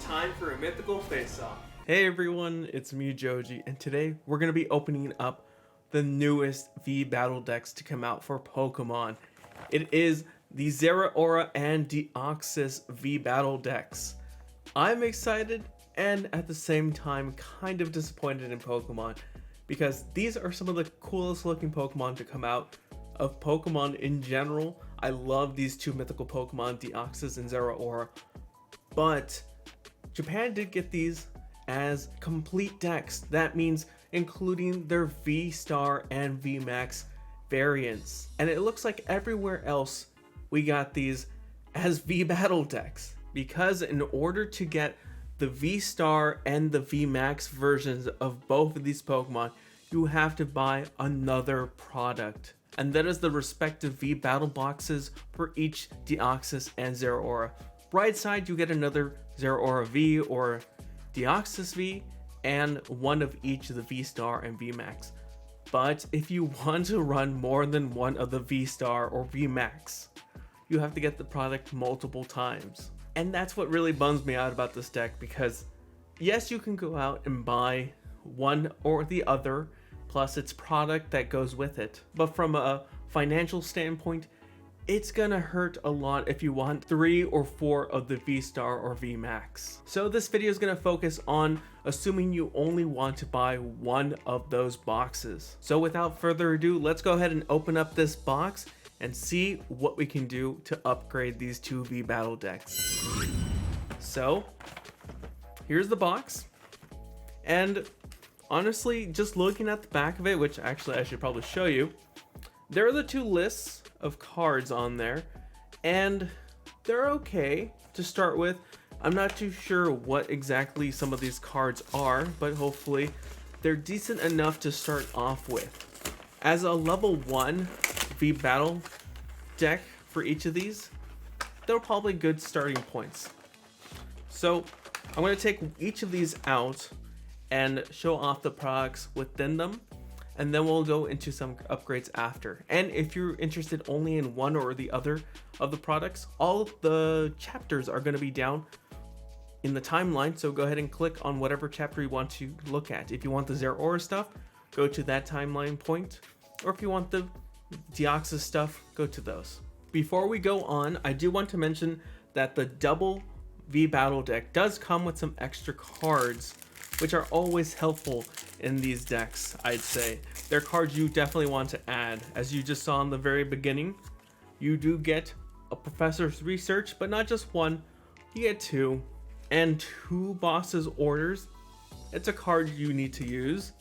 time for a mythical face-off. Hey everyone, it's ItsMeJoji, and today we're going to be opening up the newest V battle decks to come out for Pokemon. It is the Zeraora and Deoxys V battle decks. I'm excited and at the same time kind of disappointed in Pokemon, because these are some of the coolest looking Pokemon to come out of Pokemon in general. I love these two mythical Pokemon, Deoxys and Zeraora, but Japan did get these as complete decks. That means including their V-Star and V-Max variants. And it looks like everywhere else we got these as V-Battle decks, because in order to get the V-Star and the V-Max versions of both of these Pokemon, you have to buy another product. And that is the respective V-Battle boxes for each Deoxys and Zeraora. Right side, you get another Zeraora V or Deoxys V, and one of each of the V-Star and V-Max. But if you want to run more than one of the V-Star or V-Max, you have to get the product multiple times. And that's what really bums me out about this deck, because yes, you can go out and buy one or the other, plus its product that goes with it. But from a financial standpoint, it's gonna hurt a lot if you want 3 or 4 of the V-Star or V-Max. So this video is gonna focus on assuming you only want to buy one of those boxes. So without further ado, let's go ahead and open up this box and see what we can do to upgrade these two V-Battle decks. So here's the box, and honestly, just looking at the back of it, which actually I should probably show you, there are the two lists of cards on there, and they're okay to start with. I'm not too sure what exactly some of these cards are, but hopefully they're decent enough to start off with. As a level 1 V-Battle deck for each of these, they're probably good starting points. So I'm going to take each of these out and show off the products within them, and then we'll go into some upgrades after. And if you're interested only in one or the other of the products, all of the chapters are going to be down in the timeline, so go ahead and click on whatever chapter you want to look at. If you want the Zeraora stuff, go to that timeline point, or if you want the Deoxys stuff, go to those. Before we go on, I do want to mention that the double V-Battle deck does come with some extra cards, which are always helpful in these decks. I'd say they're cards you definitely want to add. As you just saw in the very beginning, you do get a Professor's Research, but not just one, you get 2, and 2 Boss's Orders. It's a card you need to use.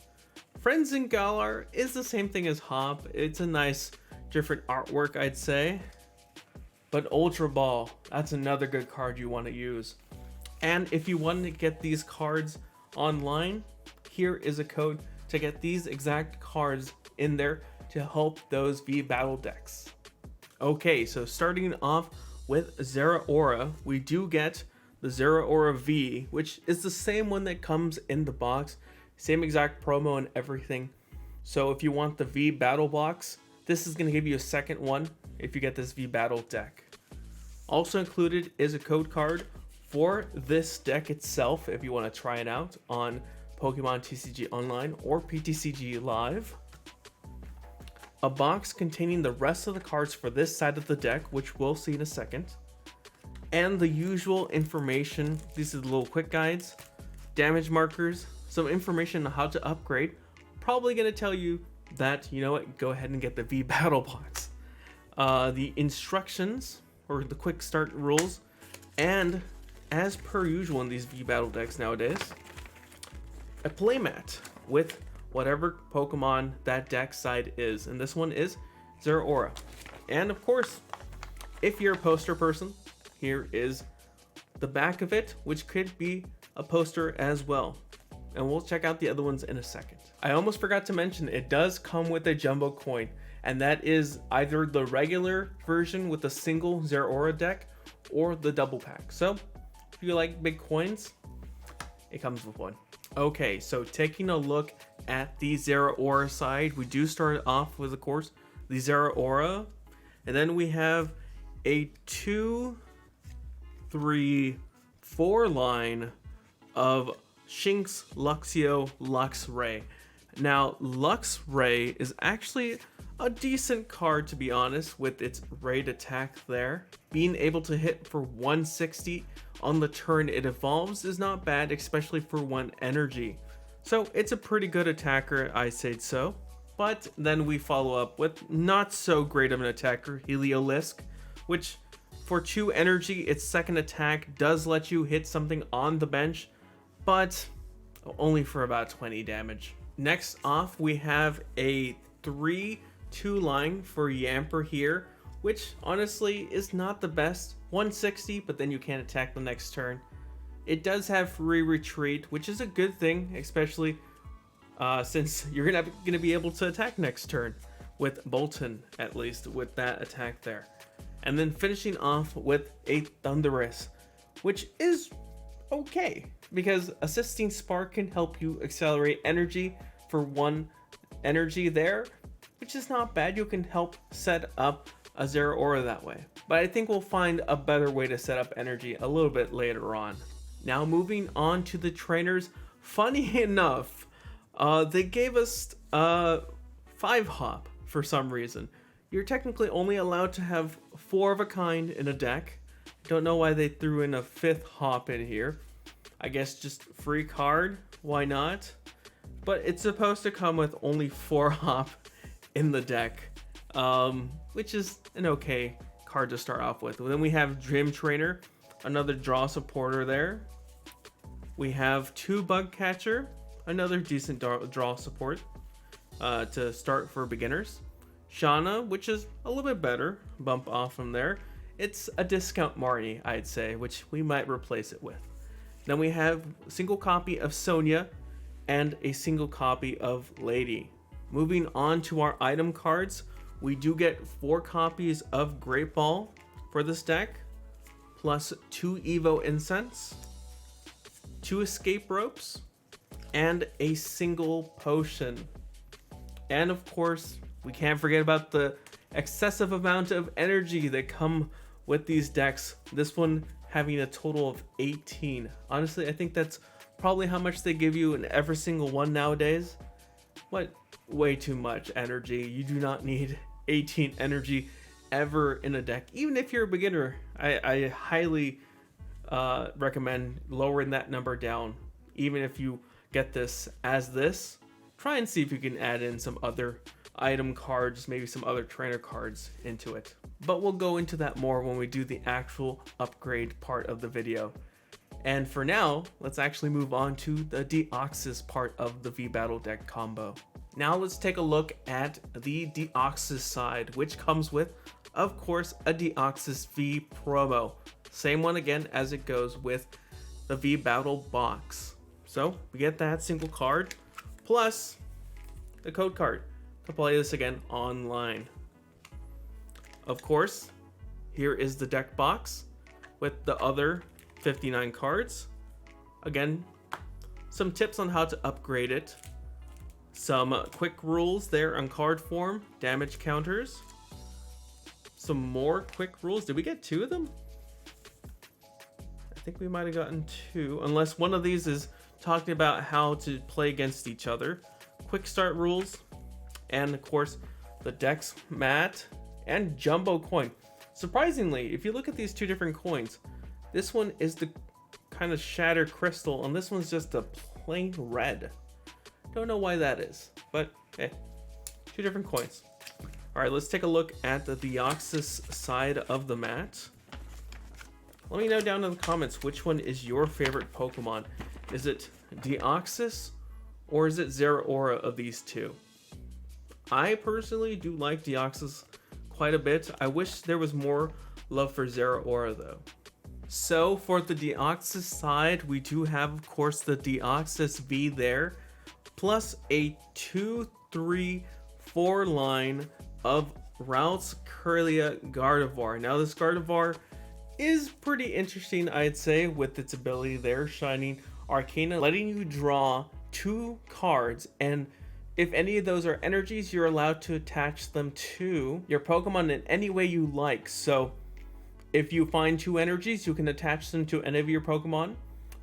Friends in Galar is the same thing as Hop. It's a nice different artwork, I'd say. But Ultra Ball, that's another good card you want to use. And if you want to get these cards online, here is a code to get these exact cards in there to help those V-Battle decks. Okay, so starting off with Zeraora, we do get the Zeraora V, which is the same one that comes in the box, same exact promo and everything. So if you want the V-Battle box, this is going to give you a second one if you get this V-Battle deck. Also included is a code card for this deck itself if you want to try it out on Pokemon TCG Online or PTCG Live. A box containing the rest of the cards for this side of the deck, which we'll see in a second. And the usual information. These are the little quick guides, damage markers, some information on how to upgrade. Probably going to tell you that, you know what, go ahead and get the V-Battle box. The instructions, or the quick start rules, and as per usual in these V-Battle decks nowadays, a playmat with whatever Pokemon that deck side is, and this one is Zeraora. And of course, if you're a poster person, here is the back of it, which could be a poster as well, and we'll check out the other ones in a second. I almost forgot to mention, it does come with a jumbo coin, and that is either the regular version with a single Zeraora deck or the double pack. So if you like big coins, it comes with one. Okay, so taking a look at the Zeraora side, we do start off with, of course, the Zeraora, and then we have a 2, 3, 4-line of Shinx, Luxio, Luxray. Now, Luxray is actually a decent card, to be honest, with its raid attack there. Being able to hit for 160 on the turn it evolves is not bad, especially for 1 energy. So it's a pretty good attacker, I say so. But then we follow up with not so great of an attacker, Heliolisk, which for 2 energy, its second attack does let you hit something on the bench, but only for about 20 damage. Next off, we have a 3-2 line for Yamper here, which honestly is not the best. 160, but then you can't attack the next turn. It does have free retreat, which is a good thing, especially since you're gonna be able to attack next turn with Bolton, at least with that attack there. And then finishing off with a Thundurus, which is okay, because Assisting Spark can help you accelerate energy for 1 energy there, which is not bad. You can help set up a Zeraora that way. But I think we'll find a better way to set up energy a little bit later on. Now moving on to the trainers, funny enough, they gave us 5-hop for some reason. You're technically only allowed to have 4 of a kind in a deck. Don't know why they threw in a 5th hop in here. I guess just free card, why not? But it's supposed to come with only 4 hop in the deck, which is an okay card to start off with. Then we have Gym Trainer, another draw supporter there. We have 2 Bug Catcher, another decent draw support to start for beginners. Shauna, which is a little bit better, bump off from there. It's a discount Marnie, I'd say, which we might replace it with. Then we have a single copy of Sonia and a single copy of Lady. Moving on to our item cards, we do get 4 copies of Great Ball for this deck, plus 2 Evo Incense, 2 Escape Ropes, and a single potion. And of course, we can't forget about the excessive amount of energy that come with these decks. This one having a total of 18. Honestly, I think that's probably how much they give you in every single one nowadays. What? Way too much energy. You do not need 18 energy ever in a deck. Even if you're a beginner, I highly recommend lowering that number down. Even if you get this as this, try and see if you can add in some other item cards, maybe some other trainer cards into it. But we'll go into that more when we do the actual upgrade part of the video. And for now, let's actually move on to the Deoxys part of the V-Battle deck combo. Now let's take a look at the Deoxys side, which comes with, of course, a Deoxys V promo. Same one again as it goes with the V-Battle box. So we get that single card, plus the code card to play this again online. Of course, here is the deck box with the other 59 cards. Again, some tips on how to upgrade it. Some quick rules there on card form, damage counters. Some more quick rules. Did we get 2 of them? I think we might have gotten 2, unless one of these is talking about how to play against each other. Quick start rules, and of course, the Dex mat and Jumbo coin. Surprisingly, if you look at these 2 different coins, this one is the kind of shattered crystal, and this one's just a plain red. Don't know why that is, but hey, 2 different coins. All right, let's take a look at the Deoxys side of the mat. Let me know down in the comments which one is your favorite Pokemon. Is it Deoxys or is it Zeraora of these 2? I personally do like Deoxys quite a bit. I wish there was more love for Zeraora though. So for the Deoxys side, we do have, of course, the Deoxys V there, plus a 2-3-4 line of Ralts Kirlia Gardevoir. Now this Gardevoir is pretty interesting, I'd say, with its ability there, Shining Arcana, letting you draw 2 cards, and if any of those are energies, you're allowed to attach them to your Pokemon in any way you like. So If you find 2 energies, you can attach them to any of your Pokemon.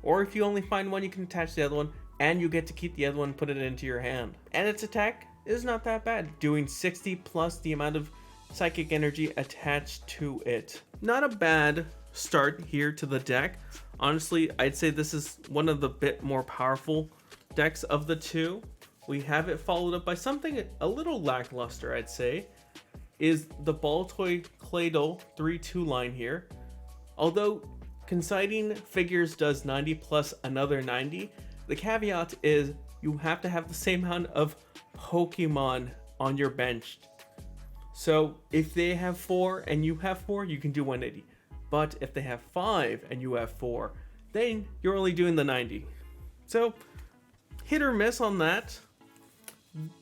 Or if you only find one, you can attach the other one, and you get to keep the other one and put it into your hand. And its attack is not that bad, doing 60 plus the amount of psychic energy attached to it. Not a bad start here to the deck. Honestly, I'd say this is one of the bit more powerful decks of the two. We have it followed up by something a little lackluster, I'd say, is the Baltoy Claydol 3-2 line here. Although Consighting Figures does 90 plus another 90, the caveat is you have to have the same amount of Pokemon on your bench. So if they have 4 and you have 4, you can do 180. But if they have 5 and you have 4, then you're only doing the 90. So hit or miss on that.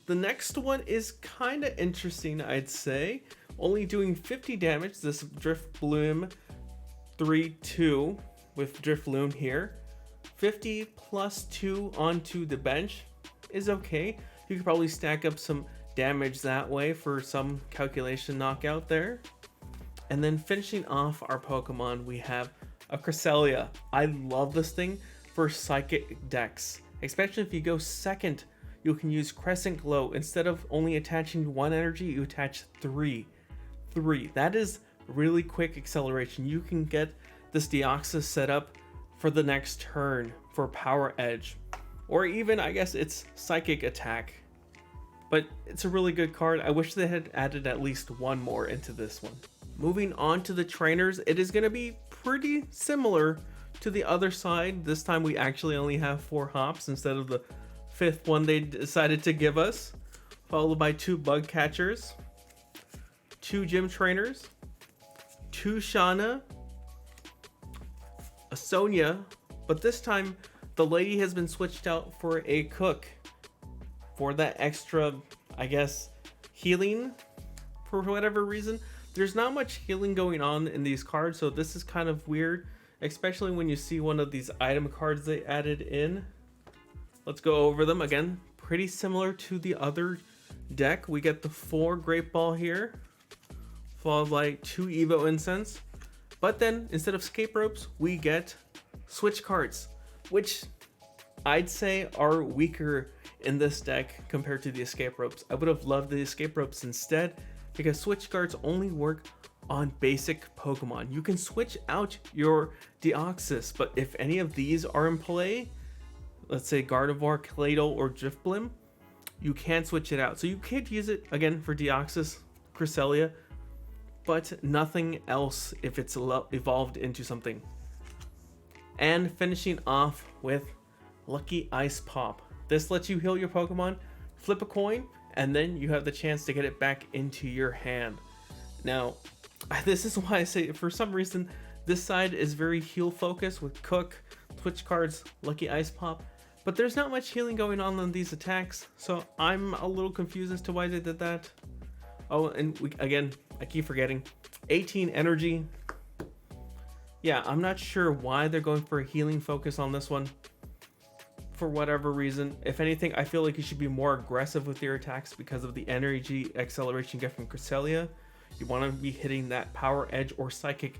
The next one is kind of interesting, I'd say. Only doing 50 damage, this Drifloon 3-2 with Drifloon here. 50 plus 2 onto the bench is okay. You could probably stack up some damage that way for some calculation knockout there. And then finishing off our Pokemon, we have a Cresselia. I love this thing for psychic decks, especially if you go second. You can use Crescent Glow. Instead of only attaching 1 energy, you attach 3. That is really quick acceleration. You can get this Deoxys set up for the next turn for Power Edge, or even, I guess, it's Psychic Attack. But it's a really good card. I wish they had added at least 1 more into this one. Moving on to the trainers, it is going to be pretty similar to the other side. This time we actually only have 4 hops instead of the 5th one they decided to give us, followed by 2 bug catchers, 2 gym trainers, 2 Shauna, a Sonia, but this time the lady has been switched out for a cook for that extra, I guess, healing for whatever reason. There's not much healing going on in these cards, so this is kind of weird, especially when you see one of these item cards they added in. Let's go over them again. Pretty similar to the other deck. We get the 4 Great Ball here, followed by 2 Evo Incense. But then instead of escape ropes, we get switch cards, which I'd say are weaker in this deck compared to the escape ropes. I would have loved the escape ropes instead, because switch cards only work on basic Pokemon. You can switch out your Deoxys, but if any of these are in play, let's say Gardevoir, Claydol, or Drifblim, you can't switch it out. So you could use it again for Deoxys, Cresselia, but nothing else if it's evolved into something. And finishing off with Lucky Ice Pop. This lets you heal your Pokemon, flip a coin, and then you have the chance to get it back into your hand. Now, this is why I say, for some reason, this side is very heal focused with Cook, Switch cards, Lucky Ice Pop, but there's not much healing going on these attacks, so I'm a little confused as to why they did that. Oh, and again, I keep forgetting, 18 energy. Yeah, I'm not sure why they're going for a healing focus on this one. For whatever reason, if anything, I feel like you should be more aggressive with your attacks because of the energy acceleration you get from Cresselia. You want to be hitting that Power Edge or Psychic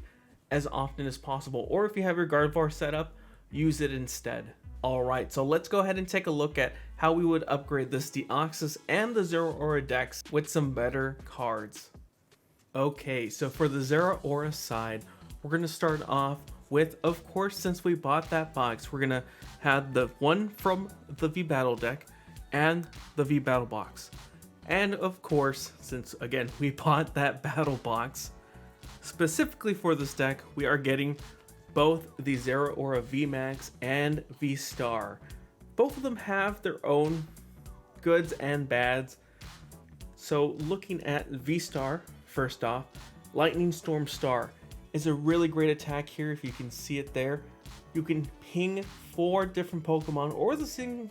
as often as possible, or if you have your Gardevoir set up, use it instead. Alright, so let's go ahead and take a look at how we would upgrade this Deoxys and the Zeraora decks with some better cards. Okay, so for the Zeraora side, we're going to start off with, of course, since we bought that box, we're going to have the one from the V-Battle deck and the V-Battle box. And of course, since again, we bought that battle box, specifically for this deck, we are getting both the Zeraora VMAX and V-Star. Both of them have their own goods and bads. So looking at V-Star, first off, Lightning Storm Star is a really great attack here. If you can see it there, you can ping 4 different Pokemon or the same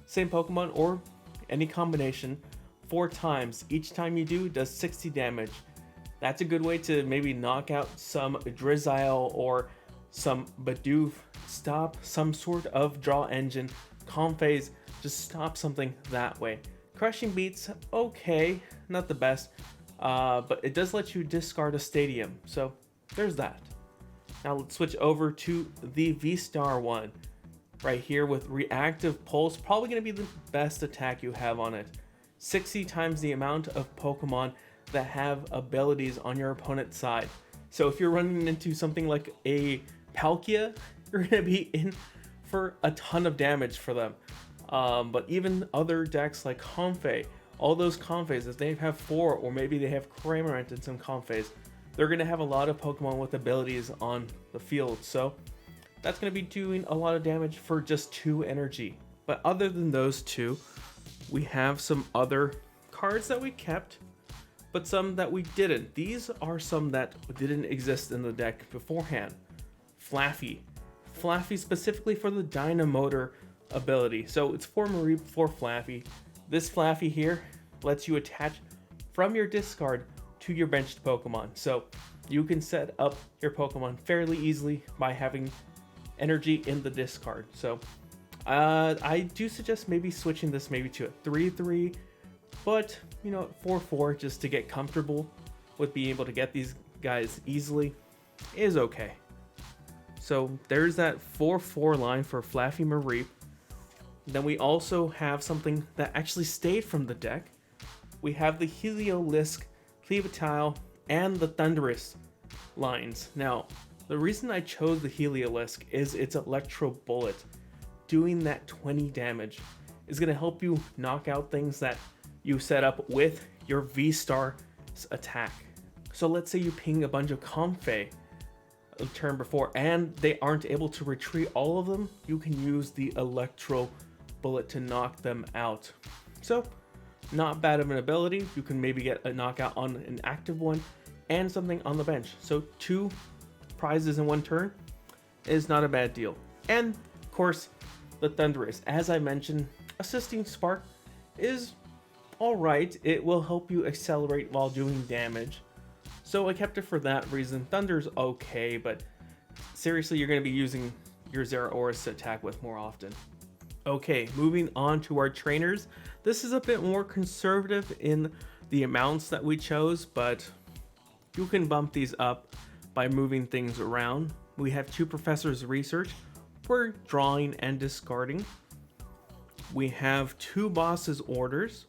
Pokemon or any combination 4 times. Each time you do, does 60 damage. That's a good way to maybe knock out some Drizzile or some Bidoof, stop some sort of draw engine, Calm Phase, just stop something that way. Crushing Beats, okay, not the best, but it does let you discard a stadium, so there's that. Now let's switch over to the V-Star one. Right here with Reactive Pulse, probably going to be the best attack you have on it. 60 times the amount of Pokemon that have abilities on your opponent's side. So if you're running into something like a Palkia, you're going to be in for a ton of damage for them. But even other decks like Comfey, all those Comfeys, if they have 4 or maybe they have Cramorant and some Comfeys, they're going to have a lot of Pokemon with abilities on the field. So that's going to be doing a lot of damage for just 2 energy. But other than those 2, we have some other cards that we kept, but some that we didn't. These are some that didn't exist in the deck beforehand. Flaffy specifically for the Dynamotor ability. So it's for Mareep, for Flaffy. This Flaffy here lets you attach from your discard to your benched Pokemon. So you can set up your Pokemon fairly easily by having energy in the discard. So I do suggest maybe switching this maybe to a 3-3, but 4-4 just to get comfortable with being able to get these guys easily is okay. So there's that 4-4 line for Flaffy Mareep. Then we also have something that actually stayed from the deck. We have the Heliolisk, Cleavatile, and the Thundurus lines. Now, the reason I chose the Heliolisk is its Electro Bullet. Doing that 20 damage is going to help you knock out things that you set up with your V-Star's attack. So let's say you ping a bunch of Comfey a turn before and they aren't able to retreat all of them, you can use the Electro Bullet to knock them out. So not bad of an ability. You can maybe get a knockout on an active one and something on the bench. So 2 prizes in 1 turn is not a bad deal. And of course, the Thundurus, as I mentioned, Assisting Spark is alright. It will help you accelerate while doing damage. So I kept it for that reason. Thunder's okay, but seriously, you're going to be using your Zeraora to attack with more often. Okay, moving on to our trainers. This is a bit more conservative in the amounts that we chose, but you can bump these up by moving things around. We have 2 Professor's Research for drawing and discarding. We have 2 Boss's Orders,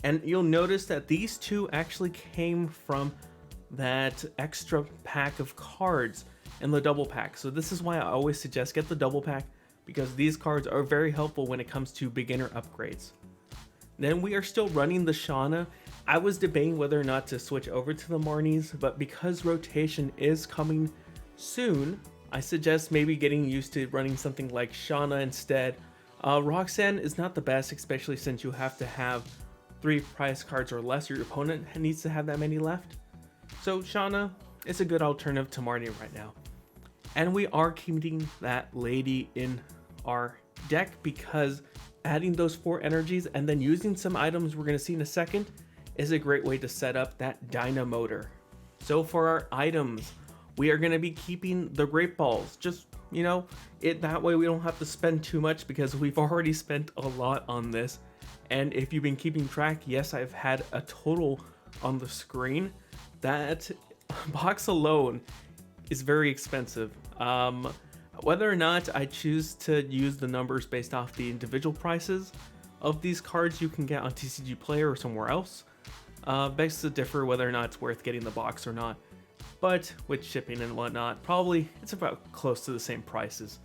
and you'll notice that these 2 actually came from that extra pack of cards in the double pack. So this is why I always suggest get the double pack, because these cards are very helpful when it comes to beginner upgrades. Then we are still running the Shauna. I was debating whether or not to switch over to the Marnies, but because rotation is coming soon, I suggest maybe getting used to running something like Shauna instead. Roxanne is not the best, especially since you have to have 3 prize cards or less. Your opponent needs to have that many left. So Shauna is a good alternative to Marnie right now. And we are keeping that lady in our deck because adding those 4 energies and then using some items we're going to see in a second is a great way to set up that Dynamotor. So for our items, we are going to be keeping the Great Balls. Just, that way we don't have to spend too much because we've already spent a lot on this. And if you've been keeping track, yes, I've had a total on the screen. That box alone is very expensive. Whether or not I choose to use the numbers based off the individual prices of these cards you can get on TCGPlayer or somewhere else, begs to differ whether or not it's worth getting the box or not. But with shipping and whatnot, probably it's about close to the same prices.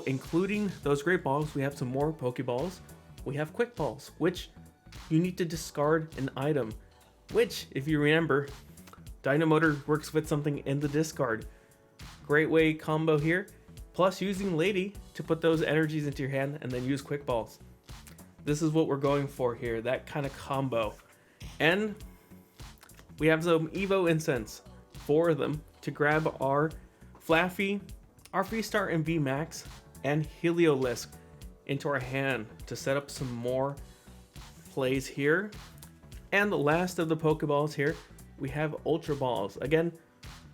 Including those Great Balls, we have some more Pokeballs. We have Quick Balls, which you need to discard an item, which, if you remember, Dynamotor works with something in the discard. Great way combo here, plus using Lady to put those energies into your hand and then use Quick Balls. This is what we're going for here, that kind of combo. And we have some Evo Incense, 4 of them, to grab our Flaffy, our V-Star and V-Max, and Heliolisk into our hand to set up some more plays here. And the last of the Pokeballs here, we have Ultra Balls. Again,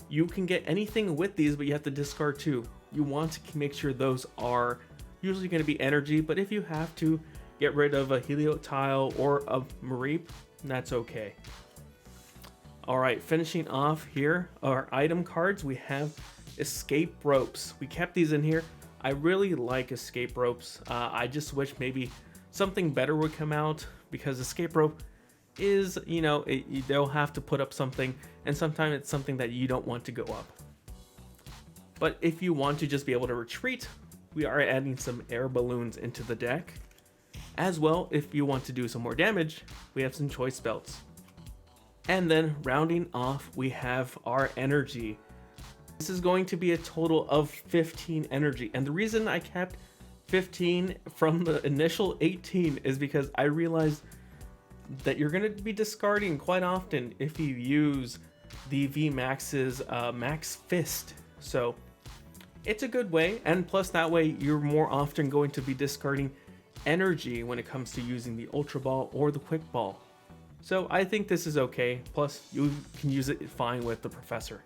you can get anything with these, but you have to discard 2. You want to make sure those are usually going to be energy, but if you have to get rid of a Heliotile or a Mareep, that's okay. All right, finishing off here, our item cards, we have escape ropes. We kept these in here. I really like escape ropes. I just wish maybe something better would come out, because escape rope is, you know, they'll have to put up something, and sometimes it's something that you don't want to go up. But if you want to just be able to retreat, we are adding some air balloons into the deck. As well, if you want to do some more damage, we have some choice belts. And then rounding off, we have our energy. This is going to be a total of 15 energy. And the reason I kept 15 from the initial 18 is because I realized that you're going to be discarding quite often if you use the VMAX's Max Fist. So it's a good way, and plus that way you're more often going to be discarding energy when it comes to using the Ultra Ball or the Quick Ball. So I think this is okay, plus you can use it fine with the Professor.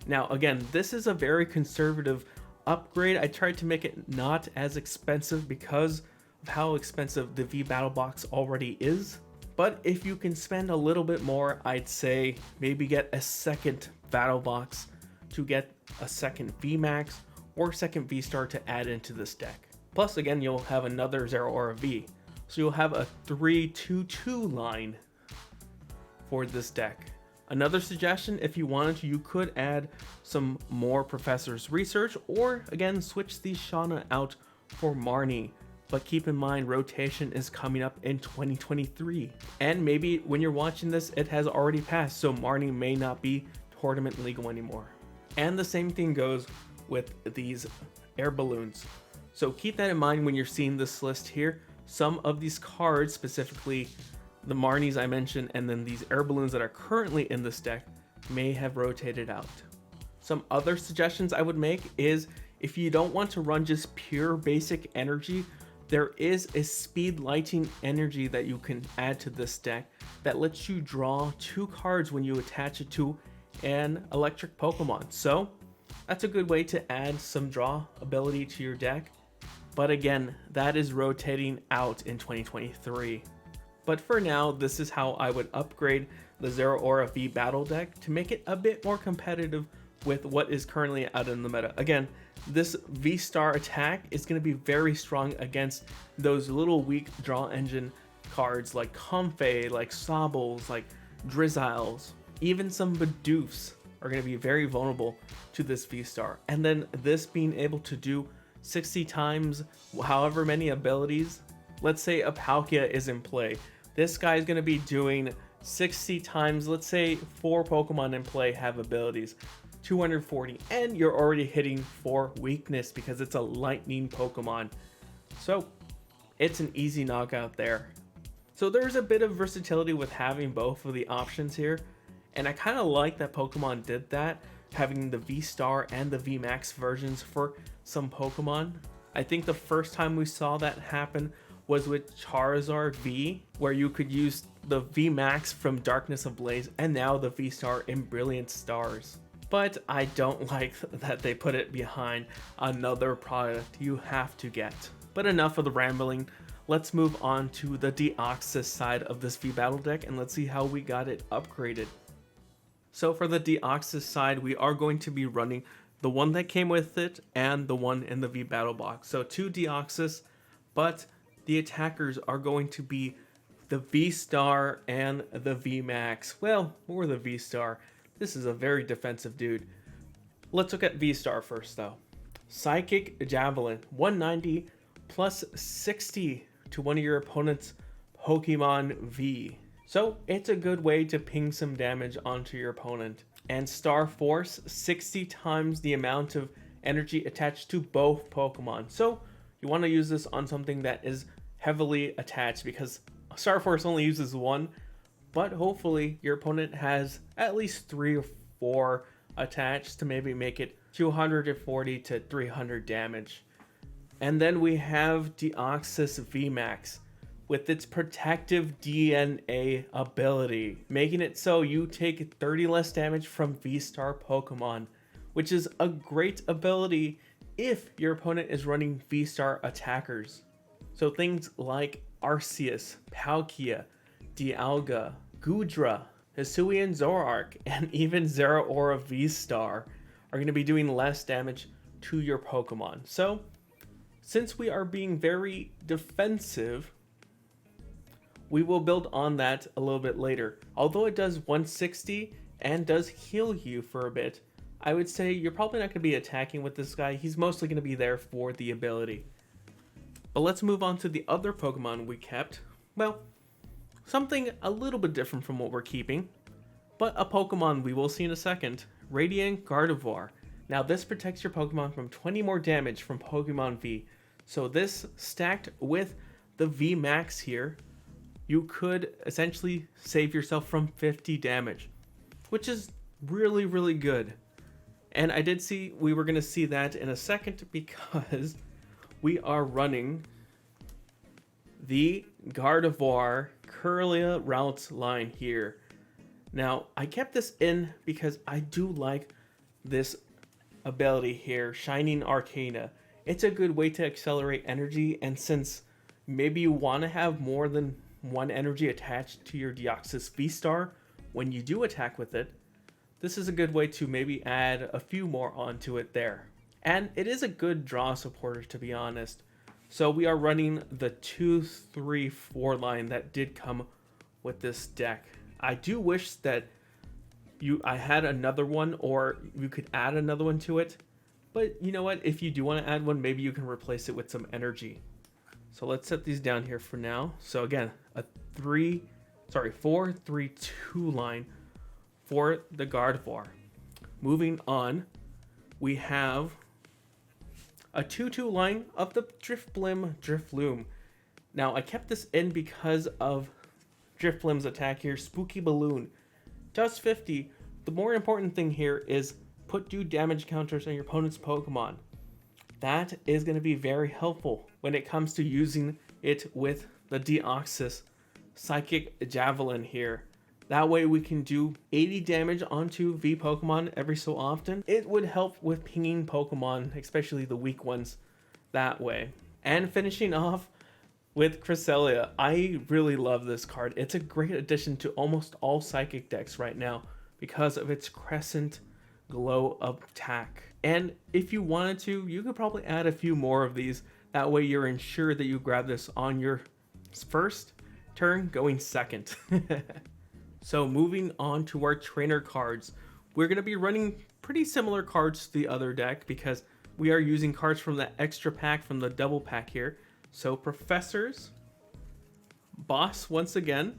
Now again, this is a very conservative upgrade. I tried to make it not as expensive because of how expensive the V Battle Box already is. But if you can spend a little bit more, I'd say maybe get a second Battle Box to get a second VMAX or second V-Star to add into this deck. Plus again, you'll have another Zeraora V. So you'll have a 3-2-2 line for this deck. Another suggestion, if you wanted to, you could add some more Professor's Research, or again, switch the Shauna out for Marnie. But keep in mind, rotation is coming up in 2023. And maybe when you're watching this, it has already passed, so Marnie may not be tournament legal anymore. And the same thing goes with these air balloons. So keep that in mind when you're seeing this list here. Some of these cards, specifically the Marnies I mentioned, and then these air balloons that are currently in this deck, may have rotated out. Some other suggestions I would make is, if you don't want to run just pure basic energy, there is a speed lighting energy that you can add to this deck that lets you draw 2 cards when you attach it to an electric Pokemon. So that's a good way to add some draw ability to your deck. But again, that is rotating out in 2023. But for now, this is how I would upgrade the Zeraora V Battle deck to make it a bit more competitive with what is currently out in the meta. Again, this V-Star attack is going to be very strong against those little weak draw engine cards like Comfey, like Sobbles, like Drizziles. Even some Bidoofs are going to be very vulnerable to this V-Star. And then this being able to do 60 times however many abilities, let's say a Palkia is in play. This guy is going to be doing 60 times, let's say 4 Pokemon in play have abilities, 240, and you're already hitting for weakness because it's a lightning Pokemon. So it's an easy knockout there. So there's a bit of versatility with having both of the options here, and I kind of like that Pokemon did that, having the V-Star and the VMAX versions for some Pokemon. I think the first time we saw that happen was with Charizard V, where you could use the VMAX from Darkness Ablaze and now the V-Star in Brilliant Stars. But I don't like that they put it behind another product you have to get. But enough of the rambling. Let's move on to the Deoxys side of this V-Battle deck, and let's see how we got it upgraded. So for the Deoxys side, we are going to be running the one that came with it and the one in the V-Battle box. So 2 Deoxys, but the attackers are going to be the V-Star and the VMAX. Well, or the V-Star. This is a very defensive dude. Let's look at V-Star first though. Psychic Javelin, 190 plus 60 to one of your opponent's Pokemon V. So it's a good way to ping some damage onto your opponent. And Star Force, 60 times the amount of energy attached to both Pokemon. So you want to use this on something that is heavily attached, because Star Force only uses 1, but hopefully your opponent has at least 3 or 4 attached to maybe make it 240 to 300 damage. And then we have Deoxys VMAX with its protective DNA ability, making it so you take 30 less damage from V-Star Pokemon, which is a great ability if your opponent is running V-Star attackers. So things like Arceus, Palkia, Dialga, Goodra, Hisuian Zoroark, and even Zeraora V-Star are going to be doing less damage to your Pokemon. So, since we are being very defensive, we will build on that a little bit later. Although it does 160 and does heal you for a bit, I would say you're probably not going to be attacking with this guy. He's mostly going to be there for the ability. But let's move on to the other Pokemon we kept. Well, something a little bit different from what we're keeping, but a Pokemon we will see in a second. Radiant Gardevoir. Now this protects your Pokemon from 20 more damage from Pokemon V. So this stacked with the V Max here, you could essentially save yourself from 50 damage, which is really, really good. And I did see we were going to see that in a second because we are running the Gardevoir Curlia routes line here. Now, I kept this in because I do like this ability here, Shining Arcana. It's a good way to accelerate energy, and since maybe you want to have more than one energy attached to your Deoxys V-Star when you do attack with it, this is a good way to maybe add a few more onto it there. And it is a good draw supporter, to be honest. So we are running the 2, 3, 4 line that did come with this deck. I do wish that I had another one, or you could add another one to it. But you know what? If you do want to add one, maybe you can replace it with some energy. So let's set these down here for now. So again, a 4, 3, 2 line for the Gardevoir. Moving on, we have a 2-2 line of the Drifblim Drifloon. Now I kept this in because of Drifblim's attack here, Spooky Balloon. Does 50. The more important thing here is put do damage counters on your opponent's Pokemon. That is going to be very helpful when it comes to using it with the Deoxys Psychic Javelin here. That way we can do 80 damage onto V Pokemon every so often. It would help with pinging Pokemon, especially the weak ones, that way. And finishing off with Cresselia. I really love this card. It's a great addition to almost all Psychic decks right now because of its Crescent Glow attack. And if you wanted to, you could probably add a few more of these. That way you're ensured that you grab this on your first turn, going second. So moving on to our trainer cards, we're going to be running pretty similar cards to the other deck because we are using cards from the extra pack, from the double pack here. So Professors, Boss once again,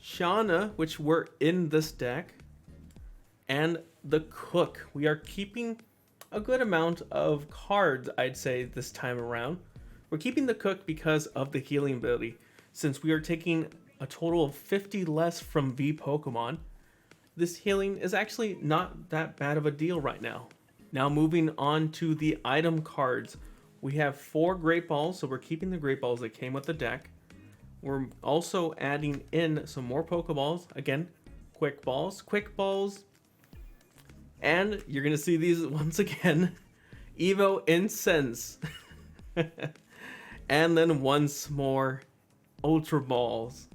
Shauna, which were in this deck, and the Cook. We are keeping a good amount of cards, I'd say, this time around. We're keeping the Cook because of the healing ability. Since we are taking a total of 50 less from V Pokemon, this healing is actually not that bad of a deal right now. Now moving on to the item cards. We have 4 Great Balls, so we're keeping the Great Balls that came with the deck. We're also adding in some more Pokeballs. Again, Quick Balls, and you're going to see these once again, Evo Incense. And then once more, Ultra Balls.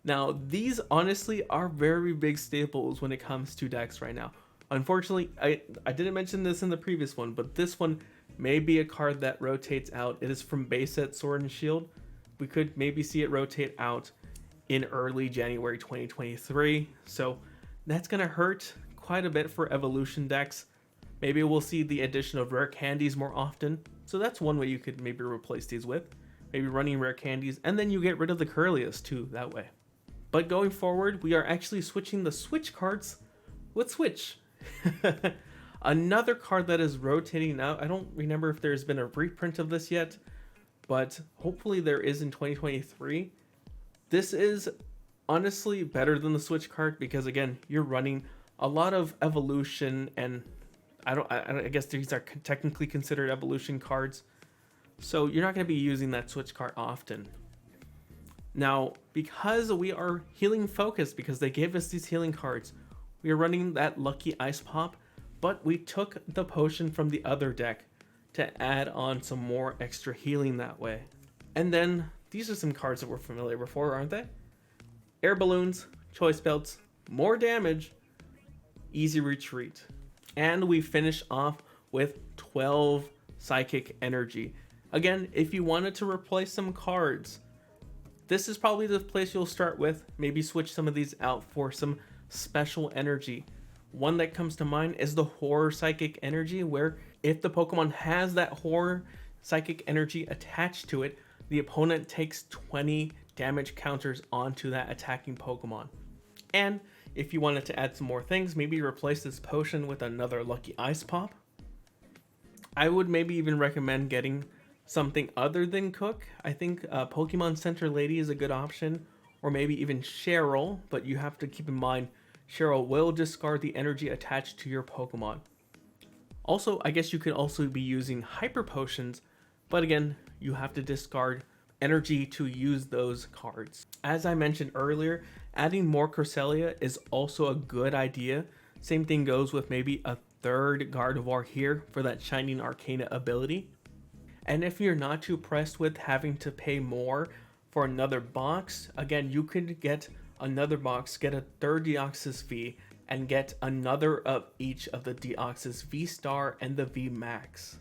Now, these honestly are very big staples when it comes to decks right now. Unfortunately, I didn't mention this in the previous one, but this one may be a card that rotates out. It is from base set Sword and Shield. We could maybe see it rotate out in early January 2023. So that's going to hurt quite a bit for evolution decks. Maybe we'll see the addition of rare candies more often. So that's one way you could maybe replace these with. Maybe running rare candies, and then you get rid of the Curlius too that way. But going forward, we are actually switching the Switch cards with Switch. Another card that is rotating out. I don't remember if there's been a reprint of this yet, but hopefully there is in 2023. This is honestly better than the Switch card because, again, you're running a lot of evolution, and I guess these are technically considered evolution cards. So you're not going to be using that Switch card often. Now, because we are healing focused, because they gave us these healing cards, we are running that Lucky Ice Pop, but we took the potion from the other deck to add on some more extra healing that way. And then, these are some cards that we're familiar before, aren't they? Air Balloons, choice belts, more damage, easy retreat. And we finish off with 12 psychic energy. Again, if you wanted to replace some cards, this is probably the place you'll start with. Maybe switch some of these out for some special energy. One that comes to mind is the horror psychic energy, where if the Pokemon has that horror psychic energy attached to it, the opponent takes 20 damage counters onto that attacking Pokemon. And if you wanted to add some more things, maybe replace this potion with another lucky ice pop. I would maybe even recommend getting something other than Cook. I think Pokemon Center Lady is a good option, or maybe even Cheryl, but you have to keep in mind Cheryl will discard the energy attached to your Pokemon. Also, I guess you could also be using Hyper Potions, but again, you have to discard energy to use those cards. As I mentioned earlier, adding more Cresselia is also a good idea. Same thing goes with maybe a third Gardevoir here for that Shining Arcana ability. And if you're not too pressed with having to pay more for another box, again, you could get another box, get a third Deoxys V, and get another of each of the Deoxys V-Star and the V-Max.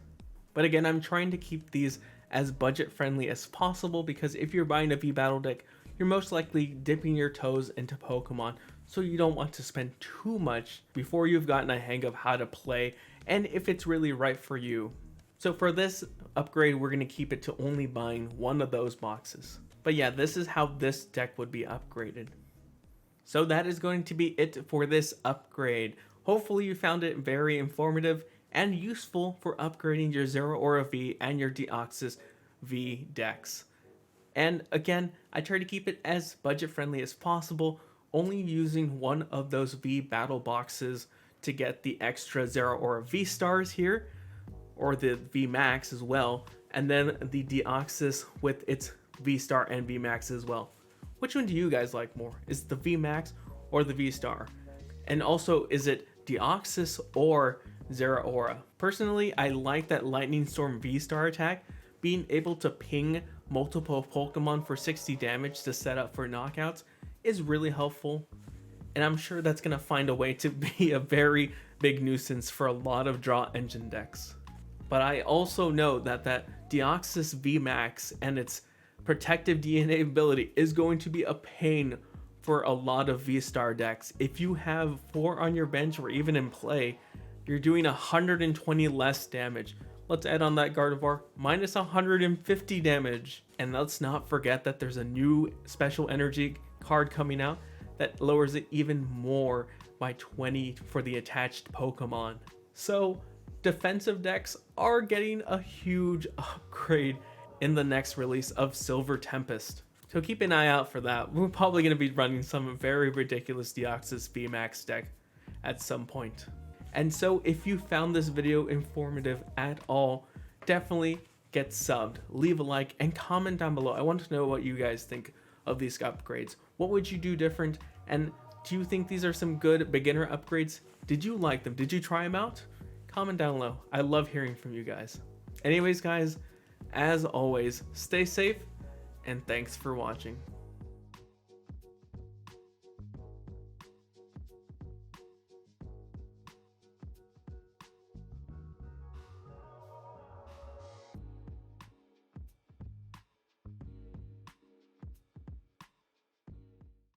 But again, I'm trying to keep these as budget friendly as possible, because if you're buying a V-Battle deck, you're most likely dipping your toes into Pokemon, so you don't want to spend too much before you've gotten a hang of how to play and if it's really right for you. So for this upgrade, we're going to keep it to only buying one of those boxes. But yeah, this is how this deck would be upgraded. So that is going to be it for this upgrade. Hopefully you found it very informative and useful for upgrading your Zeraora V and your Deoxys V decks. And again, I try to keep it as budget friendly as possible, only using one of those V battle boxes to get the extra Zeraora V stars here, or the V Max as well, and then the Deoxys with its V star and V Max as well. Which one do you guys like more? Is it the V Max or the V star? And also, is it Deoxys or Zeraora? Personally, I like that Lightning Storm V star attack. Being able to ping multiple Pokemon for 60 damage to set up for knockouts is really helpful. And I'm sure that's going to find a way to be a very big nuisance for a lot of draw engine decks. But I also know that that Deoxys V Max and its protective DNA ability is going to be a pain for a lot of V-Star decks. If you have 4 on your bench or even in play, you're doing 120 less damage. Let's add on that Gardevoir, minus 150 damage. And let's not forget that there's a new special energy card coming out that lowers it even more by 20 for the attached Pokemon. So defensive decks are getting a huge upgrade in the next release of Silver Tempest. So keep an eye out for that. We're probably going to be running some very ridiculous Deoxys VMAX deck at some point. And so if you found this video informative at all, definitely get subbed, leave a like, and comment down below. I want to know what you guys think of these upgrades. What would you do different? And do you think these are some good beginner upgrades? Did you like them? Did you try them out? Comment down below. I love hearing from you guys. Anyways, guys, as always, stay safe, and thanks for watching.